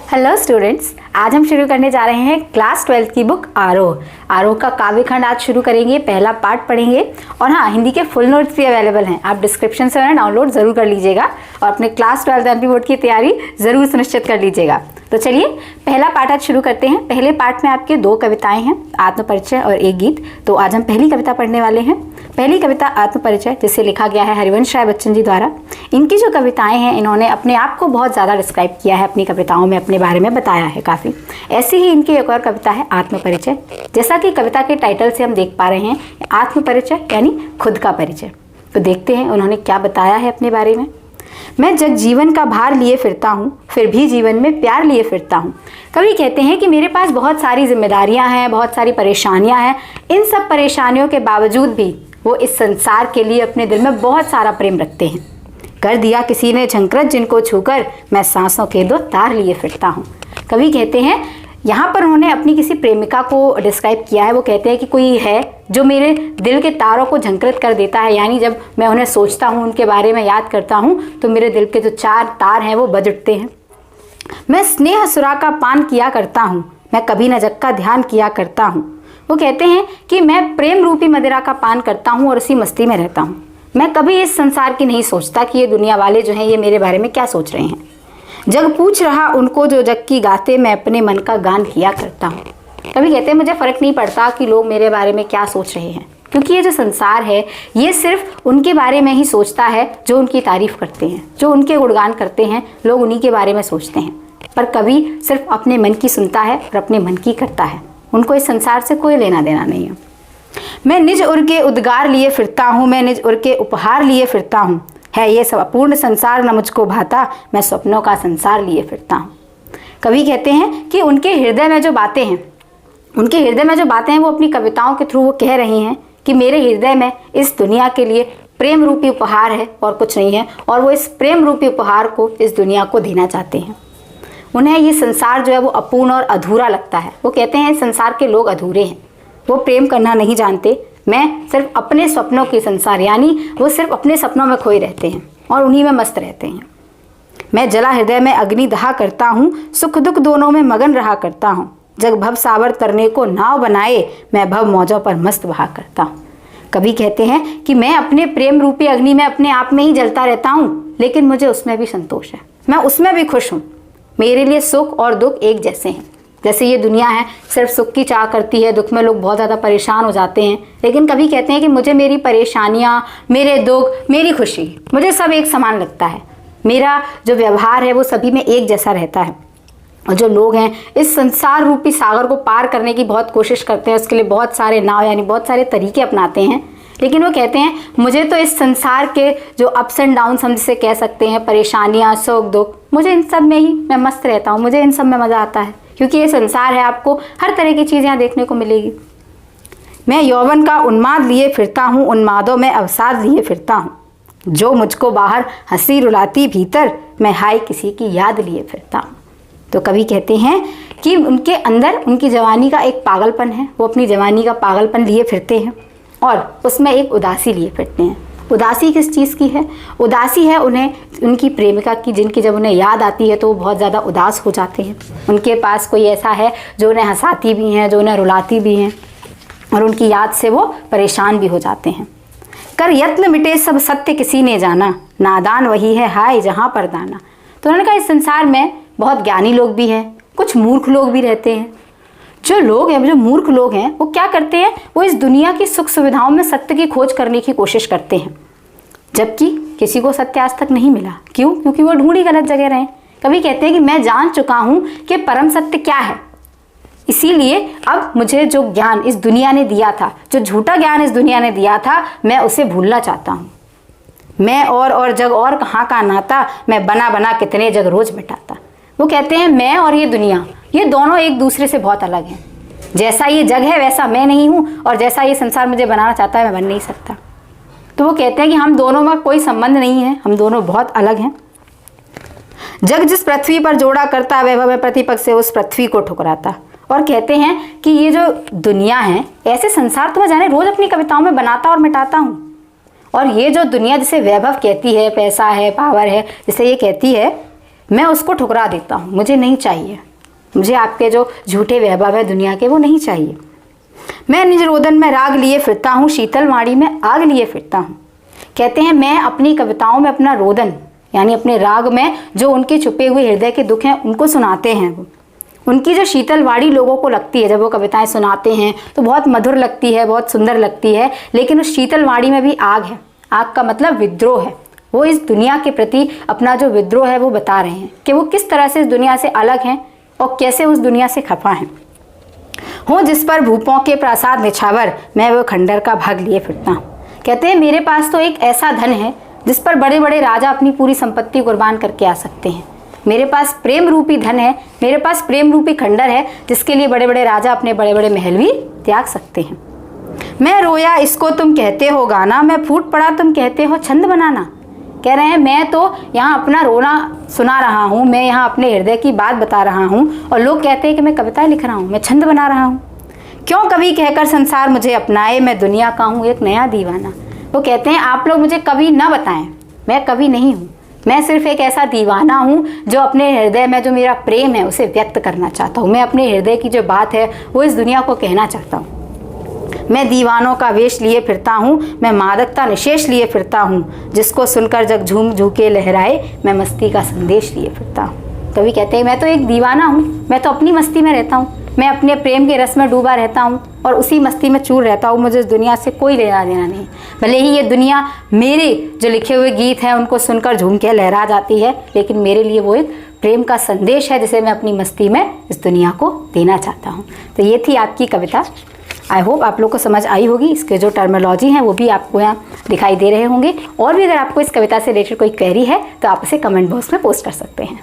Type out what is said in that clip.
Hello students, आज हम शुरू करने जा रहे हैं क्लास 12 की बुक आरोह। आरोह का काव्य खंड आज शुरू करेंगे, पहला पार्ट पढ़ेंगे। और हाँ, हिंदी के फुल नोट्स भी अवेलेबल हैं, आप डिस्क्रिप्शन से डाउनलोड जरूर कर लीजिएगा और अपने क्लास 12 एमपी बोर्ड की तैयारी जरूर सुनिश्चित कर लीजिएगा। तो चलिए पहला पार्ट आज शुरू करते हैं। पहले पार्ट में आपके 2 कविताएं हैं, आत्मपरिचय और एक गीत। तो आज हम पहली कविता पढ़ने वाले हैं। पहली कविता आत्मपरिचय, जिसे लिखा गया है हरिवंश राय बच्चन जी द्वारा। इनकी जो कविताएं हैं, इन्होंने अपने आप को बहुत ज़्यादा डिस्क्राइब किया है, अपनी कविताओं में अपने बारे में बताया है काफ़ी। ऐसी ही इनकी एक और कविता है आत्मपरिचय। जैसा कि कविता के टाइटल से हम देख पा रहे हैं, आत्मपरिचय यानी खुद का परिचय। तो देखते हैं उन्होंने क्या बताया है अपने बारे में। मैं जग जीवन का भार लिए फिरता हूँ, फिर भी जीवन में प्यार लिए फिरता हूँ। कवि कहते हैं कि मेरे पास बहुत सारी जिम्मेदारियाँ हैं, बहुत सारी परेशानियाँ हैं। इन सब परेशानियों के बावजूद भी वो इस संसार के लिए अपने दिल में बहुत सारा प्रेम रखते हैं। कर दिया किसी ने झंकृत जिनको छूकर, मैं सांसों के 2 तार लिए फिरता हूँ। कवि कहते हैं, यहाँ पर उन्होंने अपनी किसी प्रेमिका को डिस्क्राइब किया है। वो कहते हैं कि कोई है जो मेरे दिल के तारों को झंकृत कर देता है, यानी जब मैं उन्हें सोचता हूँ, उनके बारे में याद करता हूँ, तो मेरे दिल के जो 4 तार हैं वो बज उठते हैं। मैं स्नेह सुरा का पान किया करता हूँ, मैं कभी न जग का ध्यान किया करता हूँ। वो कहते हैं कि मैं प्रेम रूपी मदिरा का पान करता हूँ और उसी मस्ती में रहता हूँ। मैं कभी इस संसार की नहीं सोचता कि ये दुनिया वाले जो हैं ये मेरे बारे में क्या सोच रहे हैं। जग पूछ रहा उनको जो जग की गाते, मैं अपने मन का गान किया करता हूँ। कभी कहते हैं मुझे फ़र्क नहीं पड़ता कि लोग मेरे बारे में क्या सोच रहे हैं, क्योंकि ये जो संसार है ये सिर्फ उनके बारे में ही सोचता है जो उनकी तारीफ़ करते हैं, जो उनके गुणगान करते हैं, लोग उन्हीं के बारे में सोचते हैं। पर कवि सिर्फ अपने मन की सुनता है और अपने मन की करता है। उनको इस संसार से कोई लेना देना नहीं है। मैं निज उर के उद्गार लिए फिरता हूँ, मैं निज उर के उपहार लिए फिरता हूँ। है ये सब अपूर्ण संसार न मुझको भाता, मैं स्वप्नों का संसार लिए फिरता हूँ। कवि कहते हैं कि उनके हृदय में जो बातें हैं, वो अपनी कविताओं के थ्रू वो कह रही हैं कि मेरे हृदय में इस दुनिया के लिए प्रेम रूपी उपहार है और कुछ नहीं है, और वो इस प्रेम रूपी उपहार को इस दुनिया को देना चाहते हैं। उन्हें ये संसार जो है वो अपूर्ण और अधूरा लगता है। वो कहते हैं संसार के लोग अधूरे हैं, वो प्रेम करना नहीं जानते। मैं सिर्फ अपने सपनों के संसार, यानी वो सिर्फ अपने सपनों में खोए रहते हैं और उन्हीं में मस्त रहते हैं। मैं जला हृदय में अग्नि दहा करता हूँ, सुख दुख दोनों में मगन रहा करता हूँ। जग भव सावर तरने को नाव बनाए, मैं भव मौजों पर मस्त बहा करता हूँ। कवि कहते हैं कि मैं अपने प्रेम रूपी अग्नि में अपने आप में ही जलता रहता हूँ, लेकिन मुझे उसमें भी संतोष है, मैं उसमें भी खुश हूँ। मेरे लिए सुख और दुख एक जैसे हैं। जैसे ये दुनिया है सिर्फ सुख की चाह करती है, दुख में लोग बहुत ज़्यादा परेशान हो जाते हैं, लेकिन कभी कहते हैं कि मुझे मेरी परेशानियाँ, मेरे दुख, मेरी खुशी, मुझे सब एक समान लगता है। मेरा जो व्यवहार है वो सभी में एक जैसा रहता है। और जो लोग हैं इस संसार रूपी सागर को पार करने की बहुत कोशिश करते हैं, उसके लिए बहुत सारे नाव यानी बहुत सारे तरीके अपनाते हैं, लेकिन वो कहते हैं मुझे तो इस संसार के जो अप्स एंड डाउन्स हम जिसे कह सकते हैं, परेशानियाँ, सुख दुख, मुझे इन सब में ही मैं मस्त रहता हूँ, मुझे इन सब में मज़ा आता है, क्योंकि ये संसार है, आपको हर तरह की चीज़ यहाँ देखने को मिलेगी। मैं यौवन का उन्माद लिए फिरता हूँ, उन्मादों में अवसाद लिए फिरता हूँ। जो मुझको बाहर हंसी रुलाती, भीतर मैं हाय किसी की याद लिए फिरता हूँ। तो कवि कहते हैं कि उनके अंदर उनकी जवानी का एक पागलपन है, वो अपनी जवानी का पागलपन लिए फिरते हैं और उसमें एक उदासी लिए फिरते हैं। उदासी किस चीज़ की है? उदासी है उन्हें उनकी प्रेमिका की, जिनकी जब उन्हें याद आती है तो वो बहुत ज़्यादा उदास हो जाते हैं। उनके पास कोई ऐसा है जो उन्हें हंसाती भी हैं, जो उन्हें रुलाती भी हैं, और उनकी याद से वो परेशान भी हो जाते हैं। कर यत्न मिटे सब सत्य किसी ने जाना, नादान वही है हाय जहाँ पर दाना। तो उन्होंने कहा इस संसार में बहुत ज्ञानी लोग भी हैं, कुछ मूर्ख लोग भी रहते हैं। जो मूर्ख लोग हैं वो क्या करते हैं, वो इस दुनिया की सुख सुविधाओं में सत्य की खोज करने की कोशिश करते हैं, जबकि किसी को सत्य आज तक नहीं मिला। क्यों? क्योंकि वो ढूंढी गलत जगह रहे। कभी कहते हैं कि मैं जान चुका हूँ कि परम सत्य क्या है, इसीलिए अब मुझे जो ज्ञान इस दुनिया ने दिया था, जो झूठा ज्ञान इस दुनिया ने दिया था, मैं उसे भूलना चाहता हूँ। मैं और जग और कहाँ का नाता, मैं बना बना कितने जग रोज मिटाता। वो कहते हैं मैं और ये दुनिया, ये दोनों एक दूसरे से बहुत अलग हैं। जैसा ये जग है वैसा मैं नहीं हूँ, और जैसा ये संसार मुझे बनाना चाहता है मैं बन नहीं सकता। तो वो कहते हैं कि हम दोनों में कोई संबंध नहीं है, हम दोनों बहुत अलग हैं। जग जिस पृथ्वी पर जोड़ा करता, वैभव में प्रतिपक्ष से उस पृथ्वी को ठुकराता। और कहते हैं कि ये जो दुनिया है, ऐसे संसार तो मैं जाने रोज अपनी कविताओं में बनाता और मिटाता हूँ। और ये जो दुनिया जिसे वैभव कहती है, पैसा है, पावर है, जिसे ये कहती है, मैं उसको ठुकरा देता हूँ, मुझे नहीं चाहिए, मुझे आपके जो झूठे वैभव है दुनिया के वो नहीं चाहिए। मैं निज रोदन में राग लिए फिरता हूँ, शीतल वाणी में आग लिए फिरता हूँ। कहते हैं मैं अपनी कविताओं में अपना रोदन यानी अपने राग में जो उनके छुपे हुए हृदय के दुख हैं उनको सुनाते हैं। वो उनकी जो शीतल वाणी लोगों को लगती है, जब वो कविताएं सुनाते हैं तो बहुत मधुर लगती है, बहुत सुंदर लगती है, लेकिन उस शीतल वाणी में भी आग है। आग का मतलब विद्रोह है। वो इस दुनिया के प्रति अपना जो विद्रोह है वो बता रहे हैं कि वो किस तरह से इस दुनिया से अलग हैं और कैसे उस दुनिया से खफा हैं। हूँ जिस पर भूपों के प्रासाद निछावर, मैं वो खंडर का भाग लिए फिरता हूँ। कहते हैं मेरे पास तो एक ऐसा धन है जिस पर बड़े बड़े राजा अपनी पूरी संपत्ति कुर्बान करके आ सकते हैं। मेरे पास प्रेम रूपी धन है, मेरे पास प्रेम रूपी खंडर है जिसके लिए बड़े बड़े राजा अपने बड़े बड़े महल भी त्याग सकते हैं। मैं रोया इसको तुम कहते हो गाना, मैं फूट पड़ा तुम कहते हो छंद बनाना। कह रहे हैं मैं तो यहाँ अपना रोना सुना रहा हूँ, मैं यहाँ अपने हृदय की बात बता रहा हूँ और लोग कहते हैं कि मैं कविताएं लिख रहा हूँ, मैं छंद बना रहा हूँ। क्यों कवि कहकर संसार मुझे अपनाए, मैं दुनिया का हूँ एक नया दीवाना। वो कहते हैं आप लोग मुझे कवि ना बताएं, मैं कवि नहीं हूँ, मैं सिर्फ एक ऐसा दीवाना हूँ जो अपने हृदय में जो मेरा प्रेम है उसे व्यक्त करना चाहता हूँ। मैं अपने हृदय की जो बात है वो इस दुनिया को कहना चाहता हूँ। मैं दीवानों का वेश लिए फिरता हूँ, मैं मादकता निशेष लिए फिरता हूँ, जिसको सुनकर जग झूम झूके लहराए, मैं मस्ती का संदेश लिए फिरता हूँ। कवि कहते हैं मैं तो एक दीवाना हूँ, मैं तो अपनी मस्ती में रहता हूँ, मैं अपने प्रेम के रस में डूबा रहता हूँ और उसी मस्ती में चूर रहता हूँ। मुझे इस दुनिया से कोई लेना देना नहीं। भले ही ये दुनिया मेरे जो लिखे हुए गीत हैं उनको सुनकर झूम के लहरा जाती है, लेकिन मेरे लिए वो एक प्रेम का संदेश है जिसे मैं अपनी मस्ती में इस दुनिया को देना चाहता हूँ। तो ये थी आपकी कविता। आई होप आप लोग को समझ आई होगी। इसके जो टर्मिनोलॉजी हैं वो भी आपको यहाँ दिखाई दे रहे होंगे। और भी अगर आपको इस कविता से रिलेटेड कोई क्वेरी है तो आप उसे कमेंट बॉक्स में पोस्ट कर सकते हैं।